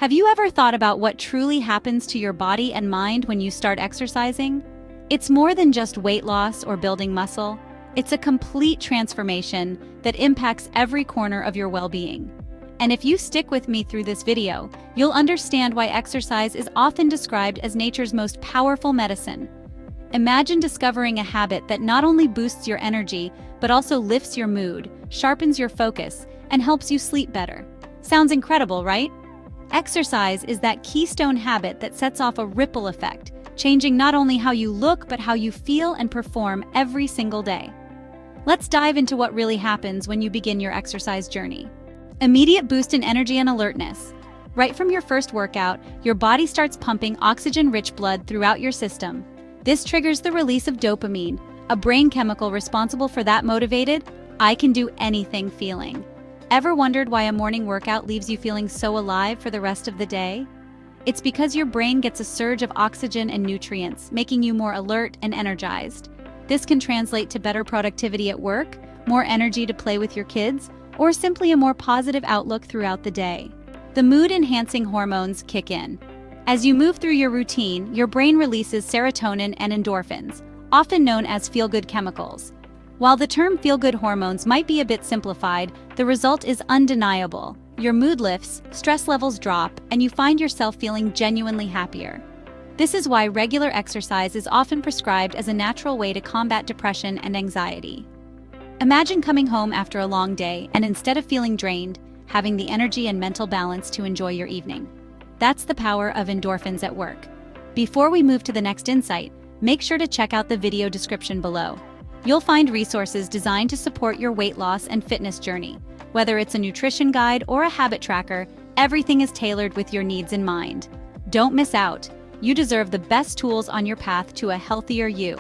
Have you ever thought about what truly happens to your body and mind when you start exercising? It's more than just weight loss or building muscle. It's a complete transformation that impacts every corner of your well-being. And if you stick with me through this video, you'll understand why exercise is often described as nature's most powerful medicine. Imagine discovering a habit that not only boosts your energy, but also lifts your mood, sharpens your focus, and helps you sleep better. Sounds incredible, right? Exercise is that keystone habit that sets off a ripple effect, changing not only how you look, but how you feel and perform every single day. Let's dive into what really happens when you begin your exercise journey. Immediate boost in energy and alertness. Right from your first workout, your body starts pumping oxygen-rich blood throughout your system. This triggers the release of dopamine, a brain chemical responsible for that motivated, I can do anything feeling. Ever wondered why a morning workout leaves you feeling so alive for the rest of the day? It's because your brain gets a surge of oxygen and nutrients, making you more alert and energized. This can translate to better productivity at work, more energy to play with your kids, or simply a more positive outlook throughout the day. The mood-enhancing hormones kick in. As you move through your routine, your brain releases serotonin and endorphins, often known as feel-good chemicals. While the term feel-good hormones might be a bit simplified, the result is undeniable. Your mood lifts, stress levels drop, and you find yourself feeling genuinely happier. This is why regular exercise is often prescribed as a natural way to combat depression and anxiety. Imagine coming home after a long day and instead of feeling drained, having the energy and mental balance to enjoy your evening. That's the power of endorphins at work. Before we move to the next insight, make sure to check out the video description below. You'll find resources designed to support your weight loss and fitness journey. Whether it's a nutrition guide or a habit tracker, everything is tailored with your needs in mind. Don't miss out. You deserve the best tools on your path to a healthier you.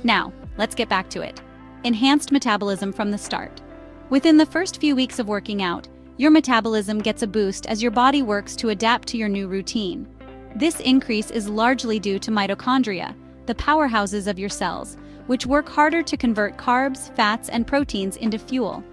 Now, let's get back to it. Enhanced metabolism from the start. Within the first few weeks of working out, your metabolism gets a boost as your body works to adapt to your new routine. This increase is largely due to mitochondria, the powerhouses of your cells, which work harder to convert carbs, fats, and proteins into fuel.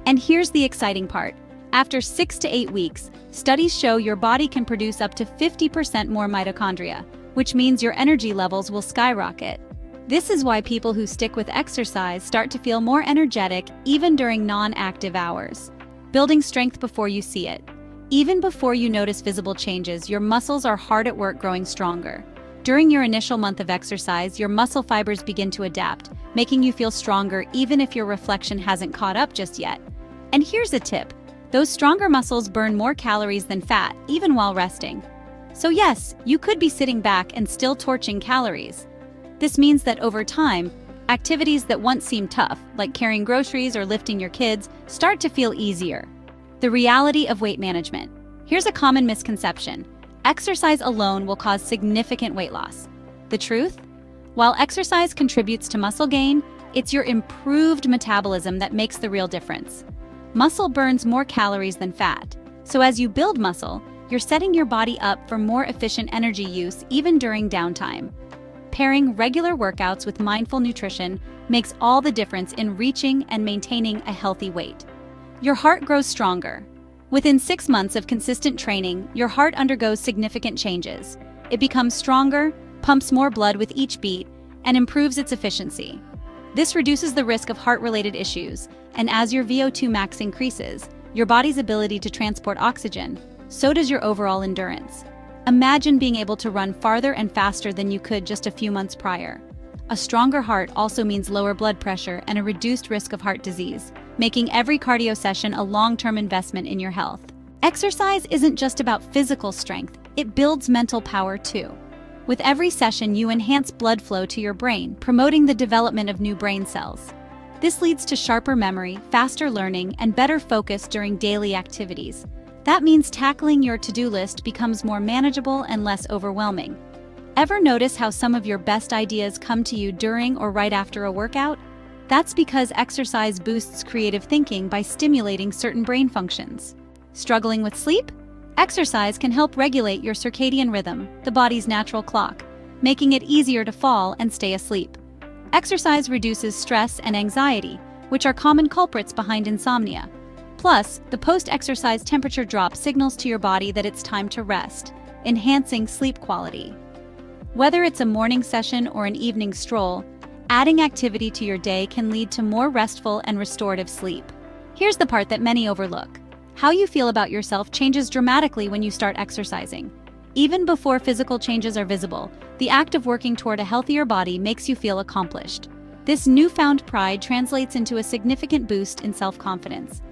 And here's the exciting part. After 6 to 8 weeks, studies show your body can produce up to 50% more mitochondria, which means your energy levels will skyrocket. This is why people who stick with exercise start to feel more energetic even during non-active hours. Building strength before you see it. Even before you notice visible changes, your muscles are hard at work growing stronger. During your initial month of exercise, your muscle fibers begin to adapt, making you feel stronger even if your reflection hasn't caught up just yet. And here's a tip. Those stronger muscles burn more calories than fat, even while resting. So yes, you could be sitting back and still torching calories. This means that over time, activities that once seemed tough, like carrying groceries or lifting your kids, start to feel easier. The reality of weight management. Here's a common misconception. Exercise alone will cause significant weight loss. The truth? While exercise contributes to muscle gain, it's your improved metabolism that makes the real difference. Muscle burns more calories than fat, so as you build muscle, you're setting your body up for more efficient energy use even during downtime. Pairing regular workouts with mindful nutrition makes all the difference in reaching and maintaining a healthy weight. Your heart grows stronger. Within 6 months of consistent training, your heart undergoes significant changes. It becomes stronger, pumps more blood with each beat, and improves its efficiency. This reduces the risk of heart-related issues, and as your VO2 max increases, your body's ability to transport oxygen, so does your overall endurance. Imagine being able to run farther and faster than you could just a few months prior. A stronger heart also means lower blood pressure and a reduced risk of heart disease, making every cardio session a long-term investment in your health. Exercise isn't just about physical strength, it builds mental power too. With every session, you enhance blood flow to your brain, promoting the development of new brain cells. This leads to sharper memory, faster learning, and better focus during daily activities. That means tackling your to-do list becomes more manageable and less overwhelming. Ever notice how some of your best ideas come to you during or right after a workout? That's because exercise boosts creative thinking by stimulating certain brain functions. Struggling with sleep? Exercise can help regulate your circadian rhythm, the body's natural clock, making it easier to fall and stay asleep. Exercise reduces stress and anxiety, which are common culprits behind insomnia. Plus, the post-exercise temperature drop signals to your body that it's time to rest, enhancing sleep quality. Whether it's a morning session or an evening stroll, adding activity to your day can lead to more restful and restorative sleep. Here's the part that many overlook. How you feel about yourself changes dramatically when you start exercising. Even before physical changes are visible, the act of working toward a healthier body makes you feel accomplished. This newfound pride translates into a significant boost in self-confidence.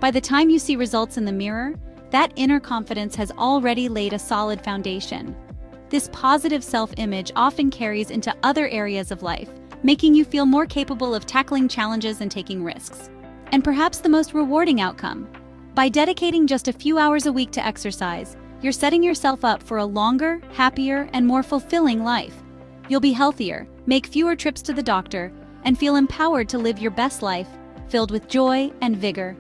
By the time you see results in the mirror, that inner confidence has already laid a solid foundation. This positive self-image often carries into other areas of life, making you feel more capable of tackling challenges and taking risks. And perhaps the most rewarding outcome, by dedicating just a few hours a week to exercise, you're setting yourself up for a longer, happier, and more fulfilling life. You'll be healthier, make fewer trips to the doctor, and feel empowered to live your best life, filled with joy and vigor.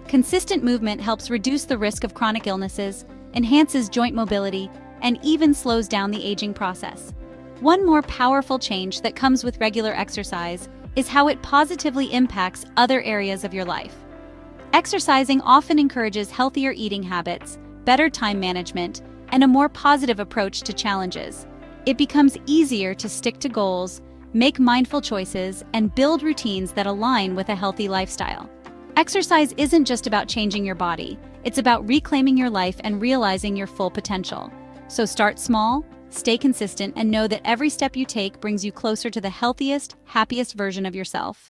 Consistent movement helps reduce the risk of chronic illnesses, enhances joint mobility, and even slows down the aging process. One more powerful change that comes with regular exercise is how it positively impacts other areas of your life. Exercising often encourages healthier eating habits, better time management, and a more positive approach to challenges. It becomes easier to stick to goals, make mindful choices, and build routines that align with a healthy lifestyle. Exercise isn't just about changing your body, it's about reclaiming your life and realizing your full potential. So start small, stay consistent, and know that every step you take brings you closer to the healthiest, happiest version of yourself.